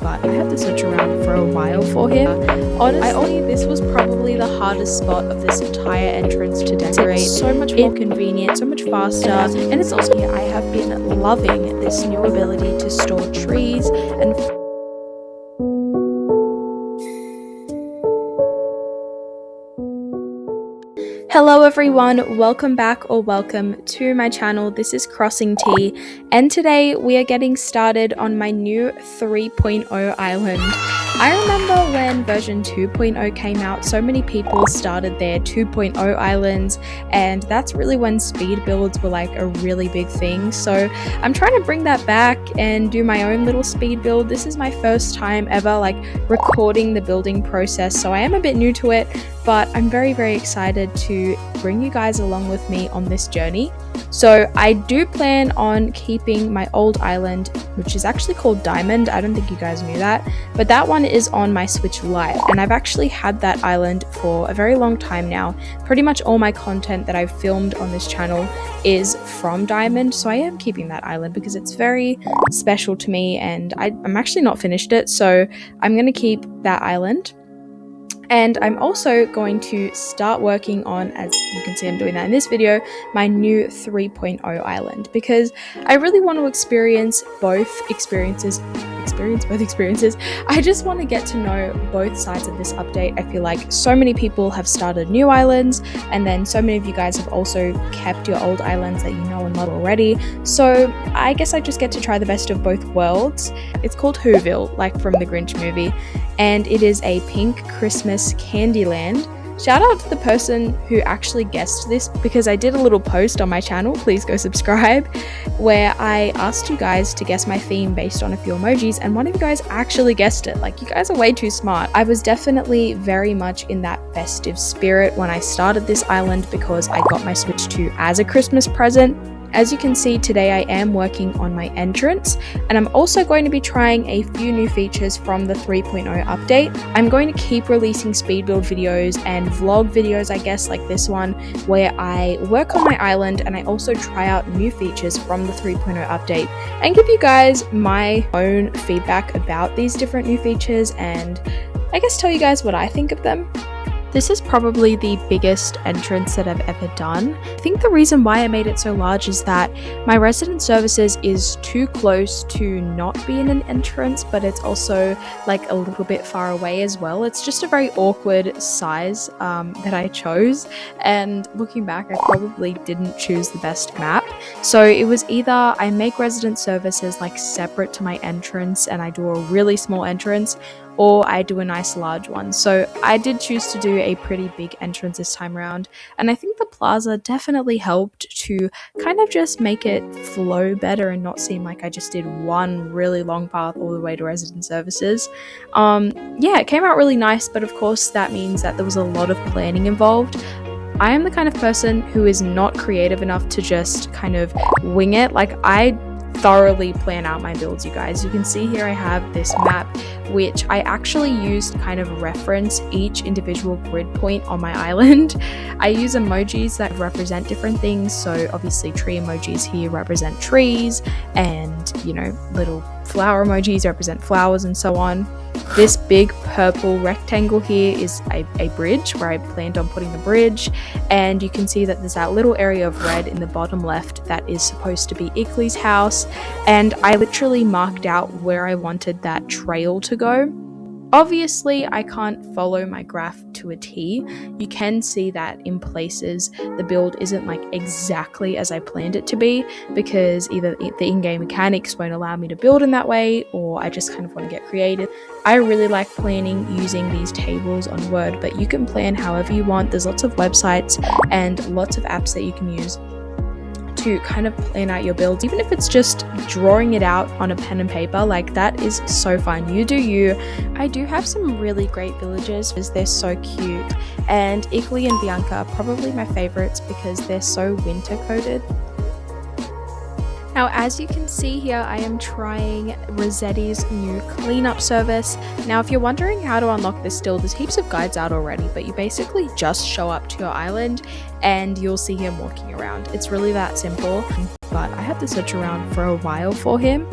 but I had to search around for a while for him. Honestly, this was probably the hardest spot of this entire entrance to decorate. It's so much more convenient, so much faster, and it's also, I have been loving this new ability to store trees and Hello everyone, welcome back or welcome to my channel. This is Crossing T, and today we are getting started on my new 3.0 island. I remember when version 2.0 came out, so many people started their 2.0 islands, and that's really when speed builds were like a really big thing. So I'm trying to bring that back and do my own little speed build. This is my first time ever like recording the building process, so I am a bit new to it, but I'm very excited to bring you guys along with me on this journey. So I do plan on keeping my old island, which is actually called Diamond. I don't think you guys knew that, but that one is on my Switch Lite, and I've actually had that island for a very long time now. Pretty much all my content that I've filmed on this channel is from Diamond, so I am keeping that island because it's very special to me, and I'm actually not finished it, so I'm going to keep that island. And I'm also going to start working on, as you can see I'm doing that in this video, my new 3.0 island, because I really want to experience both experiences. I just want to get to know both sides of this update. I feel like so many people have started new islands, and then so many of you guys have also kept your old islands that you know and love already. So I guess I just get to try the best of both worlds. It's called Whoville, like from the Grinch movie, and it is a Pink Christmas Candyland. Shout out to the person who actually guessed this, because I did a little post on my channel, please go subscribe, where I asked you guys to guess my theme based on a few emojis, and one of you guys actually guessed it. Like, you guys are way too smart. I was definitely very much in that festive spirit when I started this island, because I got my Switch 2 as a Christmas present. As you can see, today I am working on my entrance, and I'm also going to be trying a few new features from the 3.0 update. I'm going to keep releasing speed build videos and vlog videos, I guess, like this one, where I work on my island and I also try out new features from the 3.0 update and give you guys my own feedback about these different new features, and I guess tell you guys what I think of them. This is probably the biggest entrance that I've ever done. I think the reason why I made it so large is that my resident services is too close to not be in an entrance, but it's also like a little bit far away as well. It's just a very awkward size that I chose, and looking back, I probably didn't choose the best map. So it was either I make resident services like separate to my entrance and I do a really small entrance, or I do a nice large one. So I did choose to do a pretty big entrance this time around, and I think the plaza definitely helped to kind of just make it flow better and not seem like I just did one really long path all the way to resident services. Yeah, it came out really nice, but of course that means that there was a lot of planning involved. I am the kind of person who is not creative enough to just kind of wing it. Like, I thoroughly plan out my builds, you guys. You can see here I have this map, which I actually used to kind of reference each individual grid point on my island. I use emojis that represent different things, so obviously tree emojis here represent trees, and you know, little flower emojis represent flowers and so on. This big purple rectangle here is a bridge, where I planned on putting the bridge, and you can see that there's that little area of red in the bottom left that is supposed to be Ickley's house, and I literally marked out where I wanted that trail to go. Obviously, I can't follow my graph to a T. You can see that in places the build isn't like exactly as I planned it to be, because either the in-game mechanics won't allow me to build in that way, or I just kind of want to get creative. I really like planning using these tables on Word, but you can plan however you want. There's lots of websites and lots of apps that you can use to kind of plan out your builds, even if it's just drawing it out on a pen and paper. Like, that is so fun. You do you. I do have some really great villagers because they're so cute, and Ickley and Bianca are probably my favorites because they're so winter coated. Now, as you can see here, I am trying Resetti's new cleanup service. Now, if you're wondering how to unlock this still, there's heaps of guides out already, but you basically just show up to your island and you'll see him walking around. It's really that simple, but I had to search around for a while for him.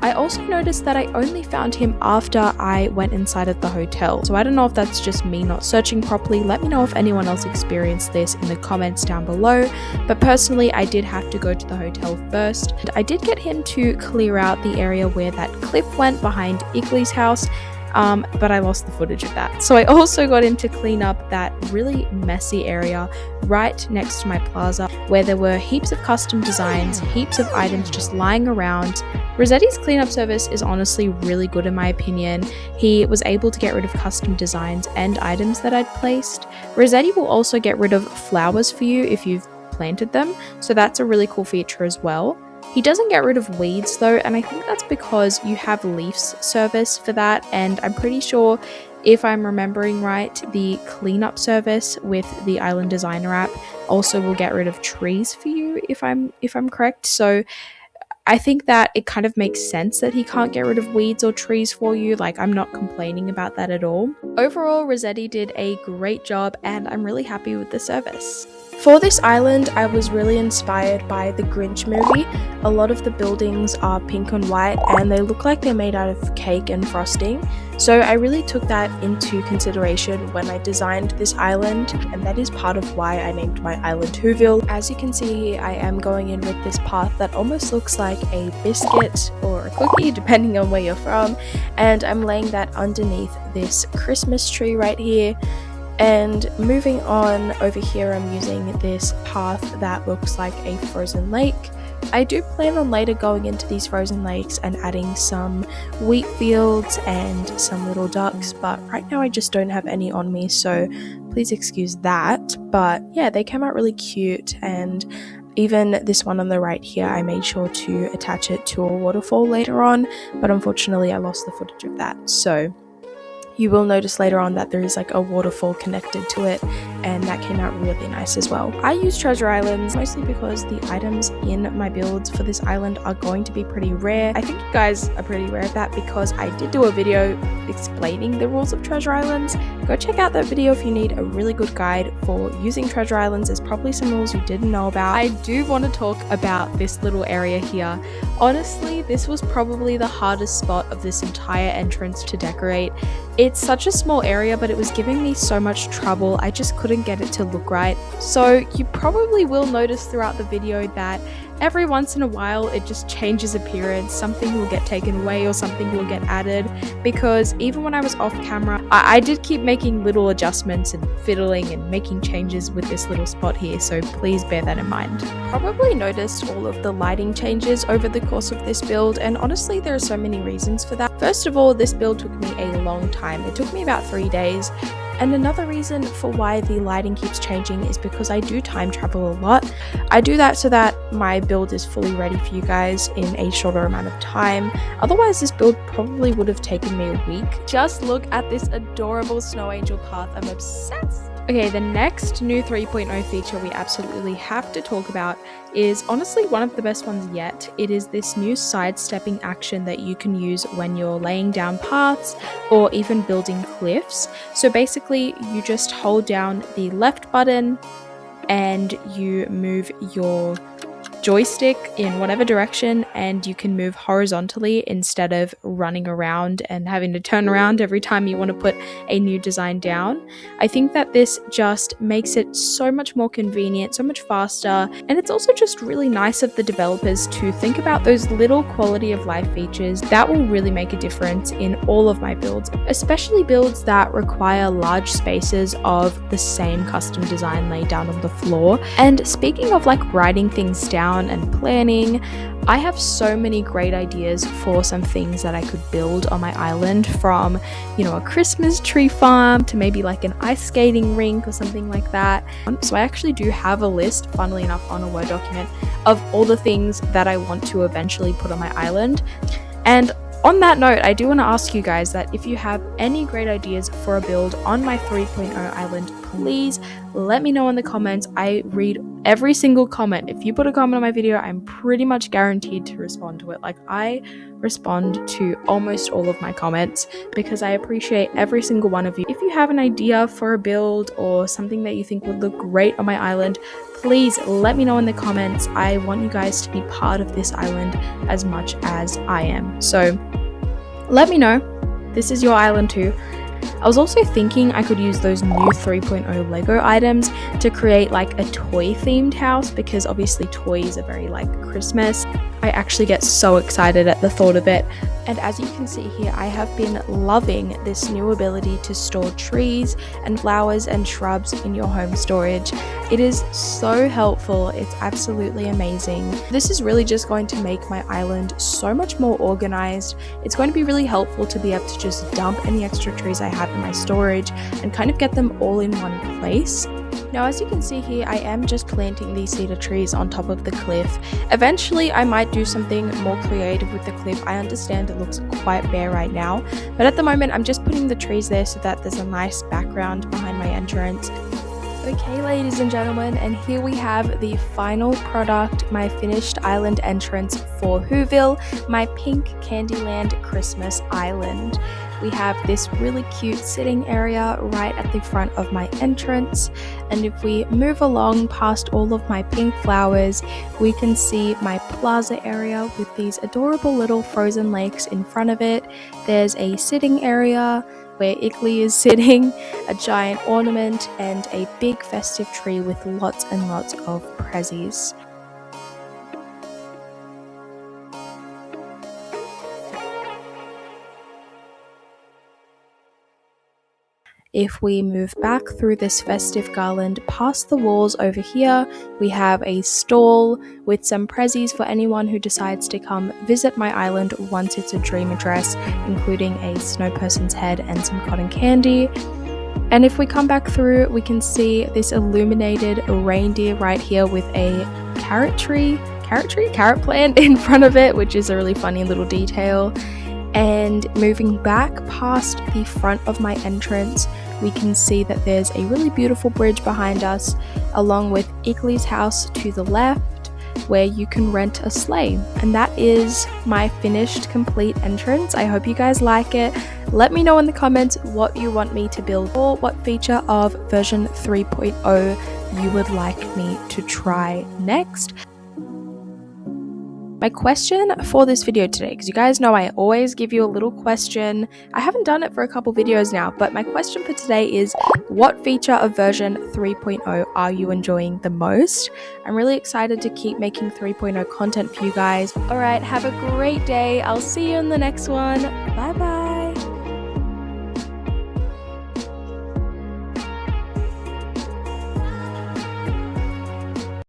I also noticed that I only found him after I went inside of the hotel. So I don't know if that's just me not searching properly. Let me know if anyone else experienced this in the comments down below. But personally, I did have to go to the hotel first. And I did get him to clear out the area where that cliff went behind Igly's house. But I lost the footage of that. So I also got him to clean up that really messy area right next to my plaza where there were heaps of custom designs, heaps of items just lying around. Resetti's cleanup service is honestly really good in my opinion. He was able to get rid of custom designs and items that I'd placed. Resetti will also get rid of flowers for you if you've planted them, so that's a really cool feature as well. He doesn't get rid of weeds though, and I think that's because you have Leaf's service for that, and I'm pretty sure, if I'm remembering right, the cleanup service with the Island Designer app also will get rid of trees for you, if I'm correct. So I think that it kind of makes sense that he can't get rid of weeds or trees for you. Like, I'm not complaining about that at all. Overall, Resetti did a great job and I'm really happy with the service. For this island, I was really inspired by the Grinch movie. A lot of the buildings are pink and white and they look like they're made out of cake and frosting. So I really took that into consideration when I designed this island, and that is part of why I named my island Whoville. As you can see here, I am going in with this path that almost looks like a biscuit or a cookie, depending on where you're from, and I'm laying that underneath this Christmas tree right here. And moving on over here, I'm using this path that looks like a frozen lake. I do plan on later going into these frozen lakes and adding some wheat fields and some little ducks, but right now I just don't have any on me, so please excuse that. But yeah, they came out really cute, and even this one on the right here, I made sure to attach it to a waterfall later on, but unfortunately I lost the footage of that. So you will notice later on that there is like a waterfall connected to it, and that came out really nice as well. I use treasure islands mostly because the items in my builds for this island are going to be pretty rare. I think you guys are pretty aware of that because I did do a video explaining the rules of treasure islands. Go check out that video if you need a really good guide for using treasure islands. There's probably some rules you didn't know about. I do want to talk about this little area here. Honestly, this was probably the hardest spot of this entire entrance to decorate. It's such a small area, but it was giving me so much trouble. I just couldn't get it to look right. So you probably will notice throughout the video that every once in a while it just changes appearance. Something will get taken away or something will get added, because even when I was off camera, I did keep making little adjustments and fiddling and making changes with this little spot here, so please bear that in mind. Probably noticed all of the lighting changes over the course of this build, and honestly there are so many reasons for that. First of all, this build took me a long time. It took me about 3 days. And another reason for why the lighting keeps changing is because I do time travel a lot. I do that so that my build is fully ready for you guys in a shorter amount of time. Otherwise, this build probably would have taken me a week. Just look at this adorable snow angel path. I'm obsessed. Okay, the next new 3.0 feature we absolutely have to talk about is honestly one of the best ones yet. It is this new sidestepping action that you can use when you're laying down paths or even building cliffs. So basically, you just hold down the left button and you move your joystick in whatever direction, and you can move horizontally instead of running around and having to turn around every time you want to put a new design down. I think that this just makes it so much more convenient, so much faster, and it's also just really nice of the developers to think about those little quality of life features that will really make a difference in all of my builds, especially builds that require large spaces of the same custom design laid down on the floor. And speaking of like writing things down and planning, I have so many great ideas for some things that I could build on my island, from, you know, a Christmas tree farm to maybe like an ice skating rink or something like that. So I actually do have a list, funnily enough, on a Word document of all the things that I want to eventually put on my island. And on that note, I do want to ask you guys that if you have any great ideas for a build on my 3.0 island, please let me know in the comments. I read every single comment. If you put a comment on my video, I'm pretty much guaranteed to respond to it. Like, I respond to almost all of my comments because I appreciate every single one of you. If you have an idea for a build or something that you think would look great on my island, please let me know in the comments. I want you guys to be part of this island as much as I am. So let me know. This is your island too. I was also thinking I could use those new 3.0 Lego items to create like a toy themed house, because obviously toys are very like Christmas. I actually get so excited at the thought of it. And as you can see here, I have been loving this new ability to store trees and flowers and shrubs in your home storage. It is so helpful. It's absolutely amazing. This is really just going to make my island so much more organized. It's going to be really helpful to be able to just dump any extra trees I have in my storage and kind of get them all in one place. Now, as you can see here, I am just planting these cedar trees on top of the cliff. Eventually, I might do something more creative with the cliff. I understand it looks quite bare right now, but at the moment, I'm just putting the trees there so that there's a nice background behind my entrance. Okay, ladies and gentlemen, and here we have the final product, my finished island entrance for Whoville, my Pink Candyland Christmas Island. We have this really cute sitting area right at the front of my entrance, and if we move along past all of my pink flowers, we can see my plaza area with these adorable little frozen lakes in front of it. There's a sitting area where Igley is sitting, a giant ornament, and a big festive tree with lots and lots of prezzies. If we move back through this festive garland past the walls over here, we have a stall with some prezzies for anyone who decides to come visit my island once it's a dream address, including a snow person's head and some cotton candy. And if we come back through, we can see this illuminated reindeer right here with a carrot plant in front of it, which is a really funny little detail. And moving back past the front of my entrance, we can see that there's a really beautiful bridge behind us, along with Igley's house to the left, where you can rent a sleigh. And that is my finished complete entrance. I hope you guys like it. Let me know in the comments what you want me to build, or what feature of version 3.0 you would like me to try next. My question for this video today, because you guys know I always give you a little question. I haven't done it for a couple videos now, but my question for today is, what feature of version 3.0 are you enjoying the most? I'm really excited to keep making 3.0 content for you guys. Alright, have a great day. I'll see you in the next one. Bye bye.